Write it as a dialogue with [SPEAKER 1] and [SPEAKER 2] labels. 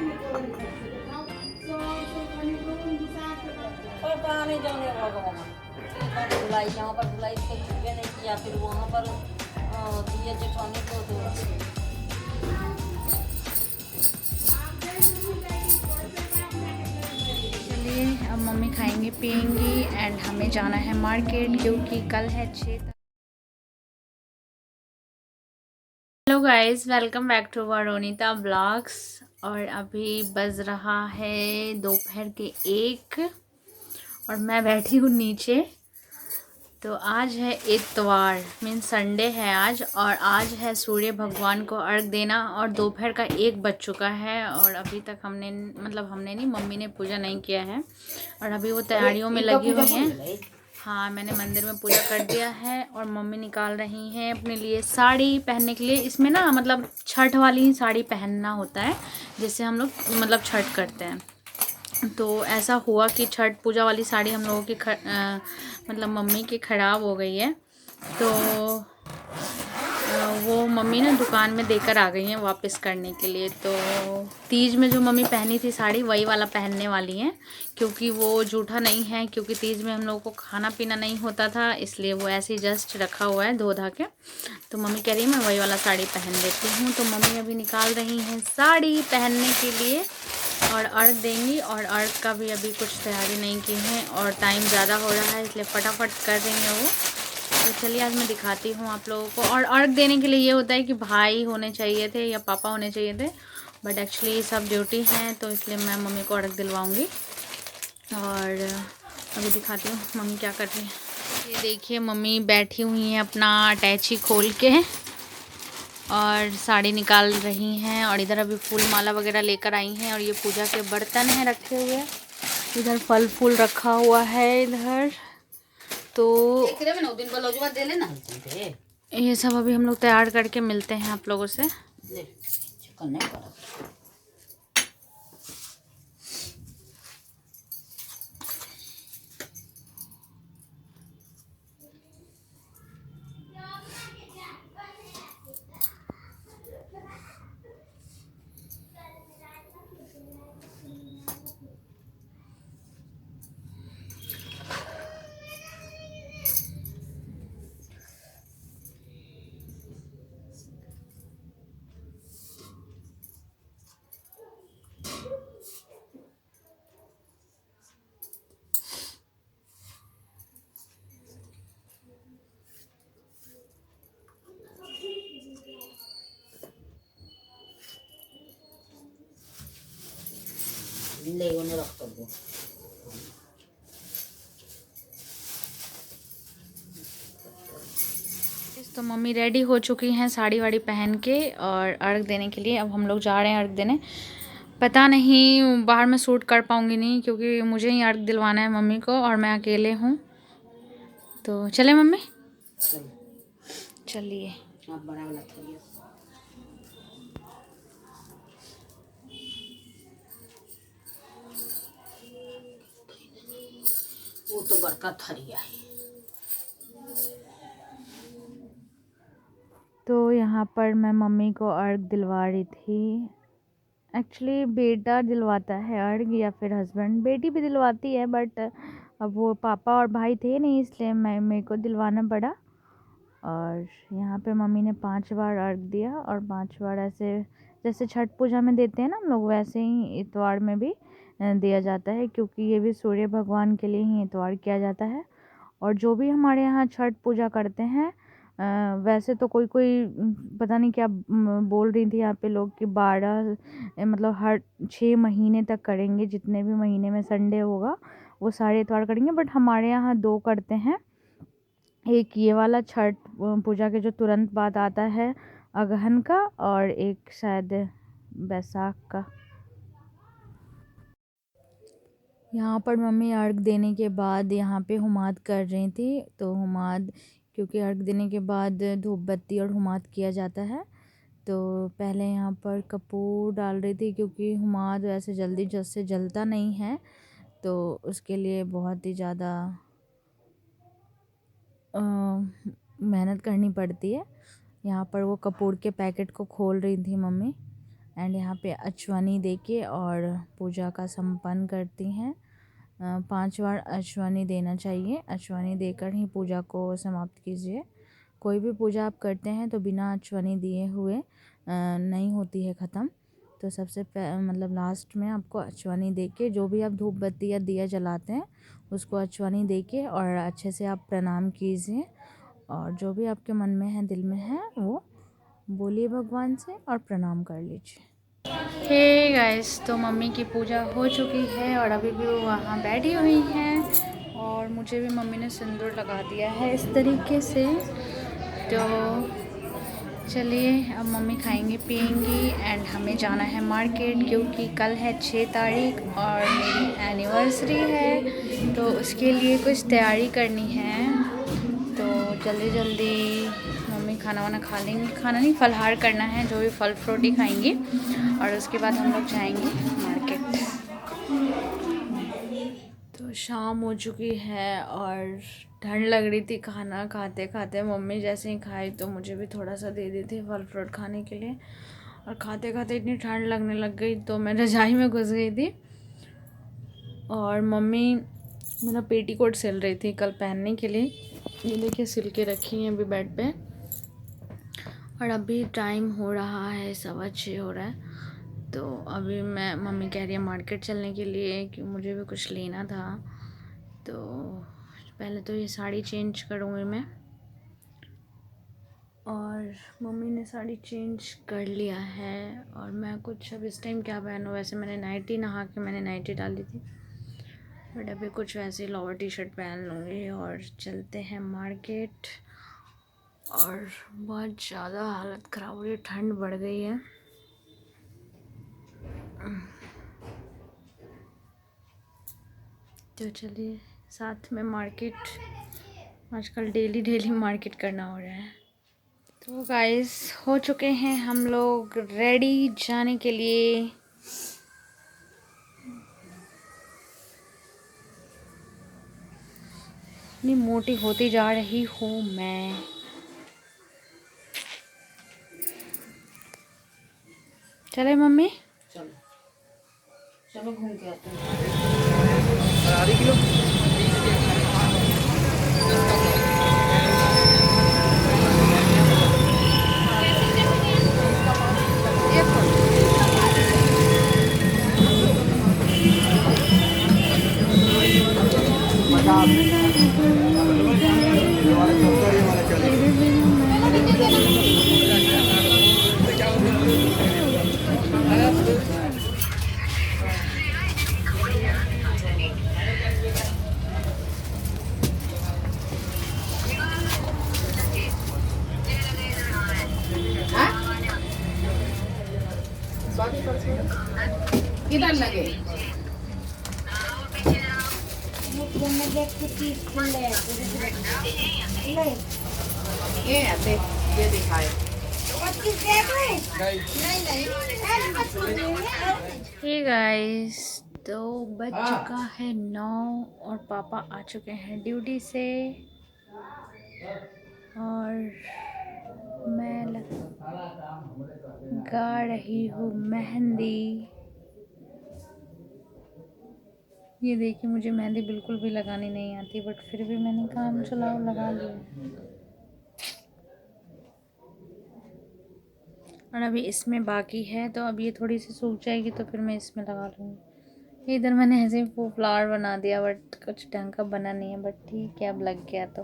[SPEAKER 1] और कहाँ नहीं जाने भगवान, बुलाई जहाँ पर बुलाई तो छुपे नहीं किया, फिर वहाँ पर दिए जेठानी को तो
[SPEAKER 2] चलिए अब मम्मी खाएंगी पियेंगी एंड हमें जाना है मार्केट क्योंकि कल है 6। Hello guys, welcome back to Veronita blogs. और अभी बज रहा है दोपहर के 1 और मैं बैठी हूँ नीचे। तो आज है इतवार, मीन संडे है आज, और आज है सूर्य भगवान को अर्घ देना। और दोपहर का 1 बज चुका है और अभी तक हमने हमने नहीं, मम्मी ने पूजा नहीं किया है और अभी वो तैयारियों में लगी हुई हैं। हाँ, मैंने मंदिर में पूजा कर दिया है और मम्मी निकाल रही हैं अपने लिए साड़ी पहनने के लिए। इसमें ना छठ वाली ही साड़ी पहनना होता है, जिससे हम लोग छठ करते हैं। तो ऐसा हुआ कि छठ पूजा वाली साड़ी हम लोगों की मम्मी की ख़राब हो गई है। तो वो मम्मी ना दुकान में देकर आ गई हैं वापस करने के लिए। तो तीज में जो मम्मी पहनी थी साड़ी, वही वाला पहनने वाली हैं, क्योंकि वो जूठा नहीं है। क्योंकि तीज में हम लोगों को खाना पीना नहीं होता था, इसलिए वो ऐसे ही जस्ट रखा हुआ है धो धा के। तो मम्मी कह रही है मैं वही वाला साड़ी पहन लेती हूँ। तो मम्मी अभी निकाल रही हैं साड़ी पहनने के लिए और अर्घ देंगी। और अर्घ का भी अभी कुछ तैयारी नहीं की है और टाइम ज़्यादा हो रहा है, इसलिए फटाफट कर रही हैं वो। तो चलिए आज मैं दिखाती हूँ आप लोगों को। और अर्घ देने के लिए ये होता है कि भाई होने चाहिए थे या पापा होने चाहिए थे, बट एक्चुअली सब ड्यूटी हैं, तो इसलिए मैं मम्मी को अर्घ दिलवाऊँगी। और अभी दिखाती हूँ मम्मी क्या कर रही है। ये देखिए मम्मी बैठी हुई हैं अपना अटैची खोल के और साड़ी निकाल रही हैं। और इधर अभी फूल माला वगैरह लेकर आई हैं और ये पूजा के बर्तन हैं रखे हुए। इधर फल फूल रखा हुआ है इधर। तो ये सब अभी हम लोग तैयार करके मिलते हैं आप लोगों से। तो मम्मी रेडी हो चुकी हैं साड़ी वाड़ी पहन के और अर्घ देने के लिए। अब हम लोग जा रहे हैं अर्घ देने। पता नहीं बाहर में शूट कर पाऊँगी नहीं, क्योंकि मुझे ही अर्घ दिलवाना है मम्मी को और मैं अकेले हूँ। तो चले मम्मी, चलिए। बड़ा वाला वो तो बड़का थरिया है। तो यहाँ पर मैं मम्मी को अर्घ दिलवा रही थी। एक्चुअली बेटा दिलवाता है अर्घ या फिर हस्बैंड, बेटी भी दिलवाती है, बट अब वो पापा और भाई थे नहीं, इसलिए मेरे को दिलवाना पड़ा। और यहाँ पे मम्मी ने 5 बार अर्घ दिया और 5 बार ऐसे जैसे छठ पूजा में देते हैं ना हम लोग, वैसे ही इतवार में भी दिया जाता है, क्योंकि ये भी सूर्य भगवान के लिए ही इतवार किया जाता है। और जो भी हमारे यहाँ छठ पूजा करते हैं, वैसे तो कोई कोई पता नहीं क्या बोल रही थी यहाँ पे लोग कि 12 हर 6 महीने तक करेंगे, जितने भी महीने में संडे होगा वो सारे इतवार करेंगे। बट हमारे यहाँ 2 करते हैं, एक ये वाला छठ पूजा के जो तुरंत बाद आता है अगहन का, और एक शायद बैसाख का। यहाँ पर मम्मी अर्घ देने के बाद यहाँ पे हुमाद कर रही थी। तो हुमाद, क्योंकि अर्घ देने के बाद धूप बत्ती और हुमाद किया जाता है, तो पहले यहाँ पर कपूर डाल रही थी, क्योंकि हुमाद वैसे जल्दी से जलता नहीं है, तो उसके लिए बहुत ही ज़्यादा मेहनत करनी पड़ती है। यहाँ पर वो कपूर के पैकेट को खोल रही थी मम्मी एंड यहाँ पे अचवानी देके और पूजा का संपन्न करती हैं। 5 बार अचवानी देना चाहिए। अचवानी देकर ही पूजा को समाप्त कीजिए। कोई भी पूजा आप करते हैं तो बिना अचवानी दिए हुए नहीं होती है ख़त्म। तो सबसे मतलब लास्ट में आपको अचवानी देके, जो भी आप धूप बत्ती या दिया जलाते हैं उसको अचवानी देके और अच्छे से आप प्रणाम कीजिए। और जो भी आपके मन में है, दिल में है, वो बोलिए भगवान से और प्रणाम कर लीजिए। हे गाइस, तो मम्मी की पूजा हो चुकी है और अभी भी वो वहाँ बैठी हुई हैं और मुझे भी मम्मी ने सिंदूर लगा दिया है इस तरीके से। तो चलिए अब मम्मी खाएंगी पिएंगी एंड हमें जाना है मार्केट, क्योंकि कल है 6 तारीख और मेरी एनिवर्सरी है, तो उसके लिए कुछ तैयारी करनी है। तो जल्दी जल्दी मम्मी खाना वाना खा लेंगी, खाना नहीं फलहार करना है, जो भी फल फ्रूट ही खाएंगी और उसके बाद हम लोग जाएंगे मार्केट। तो शाम हो चुकी है और ठंड लग रही थी खाना खाते खाते। मम्मी जैसे ही खाई तो मुझे भी थोड़ा सा दे दी थी फल फ्रूट खाने के लिए, और खाते खाते इतनी ठंड लगने लग गई तो मैं रजाई में घुस गई थी। और मम्मी मेरा पेटीकोट सिल रही थी कल पहनने के लिए। ये देखिए सिल के रखी है अभी बेड पे। और अभी टाइम हो रहा है 6:15 हो रहा है। तो अभी मैं, मम्मी कह रही है मार्केट चलने के लिए कि मुझे भी कुछ लेना था। तो पहले तो ये साड़ी चेंज करूँगी मैं, और मम्मी ने साड़ी चेंज कर लिया है। और मैं कुछ अब इस टाइम क्या पहनूँ, वैसे मैंने नाइटी, नहा के मैंने नाइटी डाली थी, बट अभी कुछ वैसे लोअर टी शर्ट पहन लूँगी और चलते हैं मार्केट। और बहुत ज़्यादा हालत ख़राब हो रही है, ठंड बढ़ गई है। तो चलिए साथ में मार्केट, आजकल डेली डेली मार्केट करना हो रहा है। तो गाइस हो चुके हैं हम लोग रेडी जाने के लिए। इतनी मोटी होती जा रही हूँ मैं। चले मम्मी?
[SPEAKER 1] चलो चलो घूम के आते हैं।
[SPEAKER 3] किधर लगे? ये देख, ये दिखाए।
[SPEAKER 2] हे गाइस, तो बज चुका है 9 और पापा आ चुके हैं ड्यूटी से। और मैं लगा रही हूँ मेहंदी। ये देखिए मुझे मेहंदी बिल्कुल भी लगानी नहीं आती, बट फिर भी मैंने काम चलाओ लगा लिया। और अभी इसमें बाकी है, तो अब ये थोड़ी सी सूख जाएगी तो फिर मैं इसमें लगा लूँगी। इधर मैंने ऐसे ही फ्लावर बना दिया, बट कुछ ढंग का बना नहीं है, बट ठीक है अब लग गया तो।